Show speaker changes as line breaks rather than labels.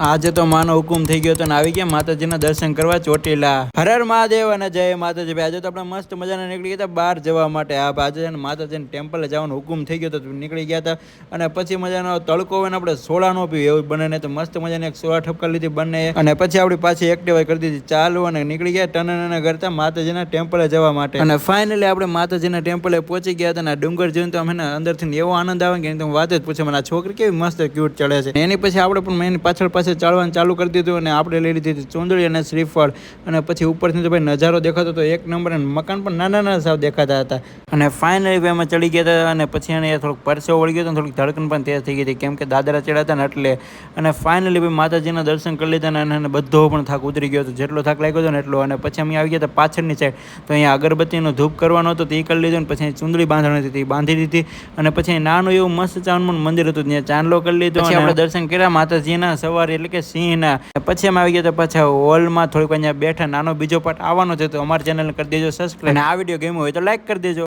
આજે તો માનો હુકુમ થઈ ગયો હતો ને આવી ગયા માતાજીના દર્શન કરવા ચોટીલા. હર હર મહાદેવ અને જય માતાજી. ભાઈ આજે તો આપણે મસ્ત મજાના નીકળી ગયા હતા બહાર જવા માટે. આજે છે ને માતાજીના ટેમ્પલે જવાનો હુકમ થઈ ગયો હતો, નીકળી ગયા હતા. અને પછી મજાનો તડકો હોય ને આપણે સોડા નો પીવું એવું બને ને, તો મસ્ત મજાની એક સોડા ઠપકા લીધી બંને. અને પછી આપણી પાછી એક્ટિવા કરી દીધી ચાલુ અને નીકળી ગયા ટન કરતા માતાજીના ટેમ્પલે જવા માટે. અને ફાઇનલી આપણે માતાજીના ટેમ્પલે પહોંચી ગયા હતા. અને ડુંગર જોઈને તો અમને અંદરથી એવો આનંદ આવે કે વાત જ પૂછે. મને આ છોકરી કેવી મસ્ત ક્યુટ ચડે છે. એની પછી આપણે પણ એની પાછળ ચાલવાનું ચાલુ કરી દીધું. અને આપણે લઈ લીધી હતી ચૂંદડી અને શ્રીફળ. અને પછી ઉપરથી તો ભાઈ નજારો દેખાતો હતો એક નંબર. અને મકાન પણ નાના સાવ દેખાતા હતા. અને ફાઇનલી ભાઈ અમે ચડી ગયા હતા. અને પછી એને થોડુંક પરસેવો વળી ગયો હતો, થોડીક ધડકન પણ તેજ થઈ ગઈ હતી, કેમ કે દાદરા ચડ્યા હતા ને એટલે. અને ફાઇનલી ભાઈ માતાજીના દર્શન કરી લીધા. અને બધો પણ થાક ઉતરી ગયો હતો, જેટલો થાક લાગ્યો હતો ને એટલો. અને પછી અમે આવી ગયા હતા પાછળની સાઈડ. તો અહીંયા અગરબત્તીનો ધૂપ કરવાનો હતો, તે કરી લીધો. અને પછી ચૂંદડી બાંધવાની હતી, બાંધી દીધી. અને પછી નાનું એવું મસ્ત ચાંદનું મંદિર હતું, ત્યાં ચાંદલો કરી લીધો. પછી આપણે દર્શન કર્યા માતાજીના સવારે, એટલે કે સિંહના. પછી અમે આવી ગયા હતા પાછા હોલમાં, થોડીક અહીંયા બેઠા. નાનો બીજો પાર્ટ આવવાનો છે, તો અમારી ચેનલને કરી દેજો સબસ્ક્રાઈબ. અને આ વિડીયો ગમ્યો હોય તો લાઈક કરી દેજો.